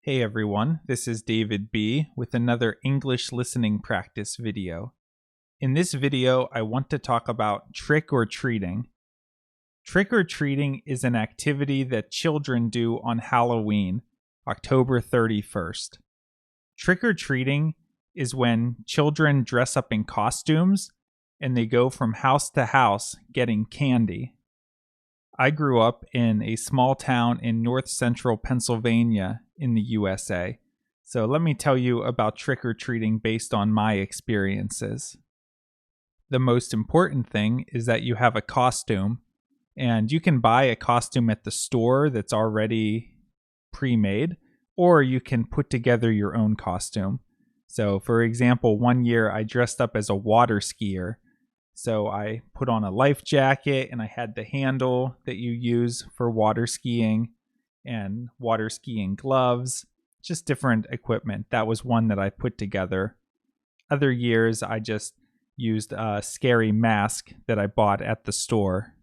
Hey everyone, this is David B. with another English listening practice video. In this video, I want to talk about trick or treating. Trick or treating is an activity that children do on Halloween, October 31st. Trick or treating is when children dress up in costumes and they go from house to house getting candy. I grew up in a small town in north central Pennsylvania in the USA. So let me tell you about trick-or-treating based on my experiences. The most important thing is that you have a costume, and you can buy a costume at the store that's already pre-made, or you can put together your own costume. So for example, one year I dressed up as a water skier. So I put on a life jacket and I had the handle that you use for water skiing and water skiing gloves, just different equipment. That was one that I put together. Other years I just used a scary mask that I bought at the store.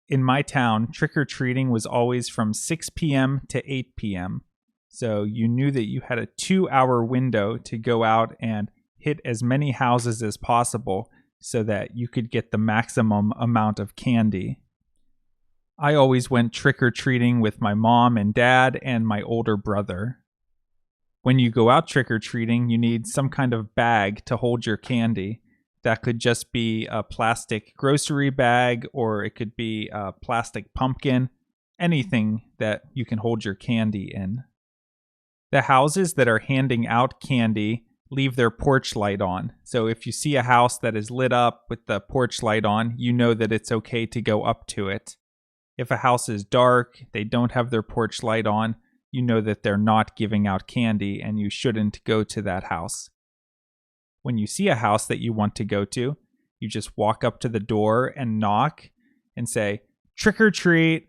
In my town, trick-or-treating was always from 6 p.m. to 8 p.m. So you knew that you had a 2-hour window to go out and hit as many houses as possible so that you could get the maximum amount of candy. I always went trick-or-treating with my mom and dad and my older brother. When you go out trick-or-treating, you need some kind of bag to hold your candy. That could just be a plastic grocery bag, or it could be a plastic pumpkin, anything that you can hold your candy in. The houses that are handing out candy leave their porch light on. So if you see a house that is lit up with the porch light on, you know that it's okay to go up to it. If a house is dark, they don't have their porch light on, you know that they're not giving out candy and you shouldn't go to that house. When you see a house that you want to go to, you just walk up to the door and knock and say, "Trick or treat."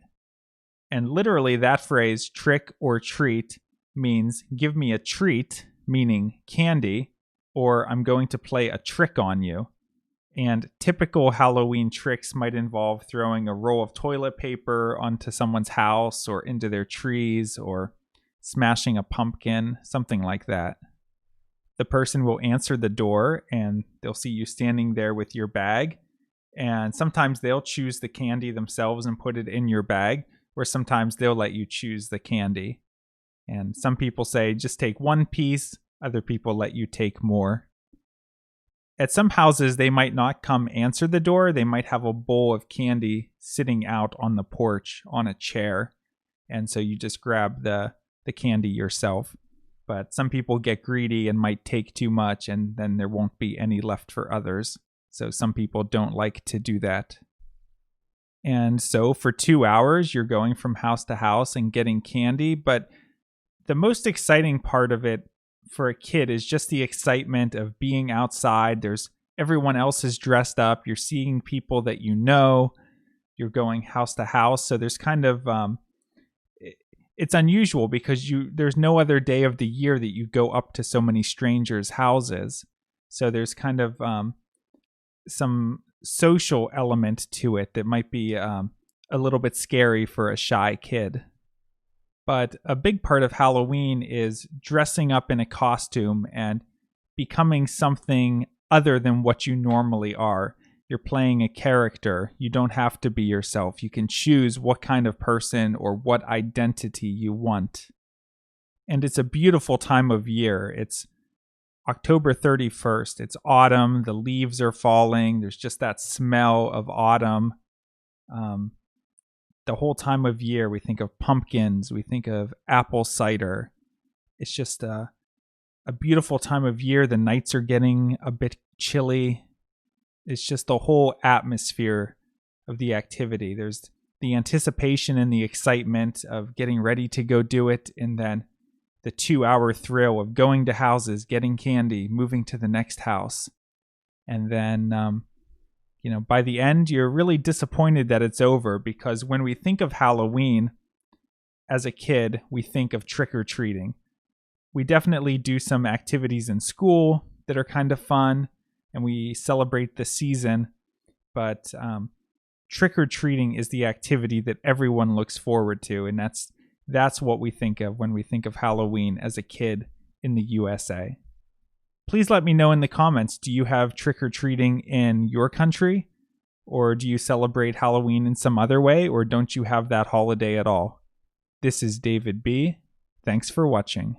And literally that phrase, trick or treat, means give me a treat, meaning candy, or I'm going to play a trick on you. And typical Halloween tricks might involve throwing a roll of toilet paper onto someone's house or into their trees, or smashing a pumpkin, something like that. The person will answer the door and they'll see you standing there with your bag. And sometimes they'll choose the candy themselves and put it in your bag, or sometimes they'll let you choose the candy. And some people say, just take one piece. Other people let you take more. At some houses, they might not come answer the door. They might have a bowl of candy sitting out on the porch on a chair. And so you just grab the candy yourself. But some people get greedy and might take too much, and then there won't be any left for others. So some people don't like to do that. And so for 2 hours, you're going from house to house and getting candy, but the most exciting part of it for a kid is just the excitement of being outside. Everyone else is dressed up. You're seeing people that you know. You're going house to house. So there's kind of it's unusual because there's no other day of the year that you go up to so many strangers' houses. So there's kind of some social element to it that might be a little bit scary for a shy kid. But a big part of Halloween is dressing up in a costume and becoming something other than what you normally are. You're playing a character. You don't have to be yourself. You can choose what kind of person or what identity you want. And it's a beautiful time of year. It's October 31st. It's autumn. The leaves are falling. There's just that smell of autumn. The whole time of year, we think of pumpkins, we think of apple cider. It's just a beautiful time of year. The nights are getting a bit chilly. It's just the whole atmosphere of the activity. There's the anticipation and the excitement of getting ready to go do it, and then the 2-hour thrill of going to houses, getting candy, moving to the next house. And then by the end, you're really disappointed that it's over, because when we think of Halloween as a kid, we think of trick-or-treating. We definitely do some activities in school that are kind of fun, and we celebrate the season, but trick-or-treating is the activity that everyone looks forward to, and that's That's what we think of when we think of Halloween as a kid in the USA. Please let me know in the comments, do you have trick-or-treating in your country? Or do you celebrate Halloween in some other way? Or don't you have that holiday at all? This is David B. Thanks for watching.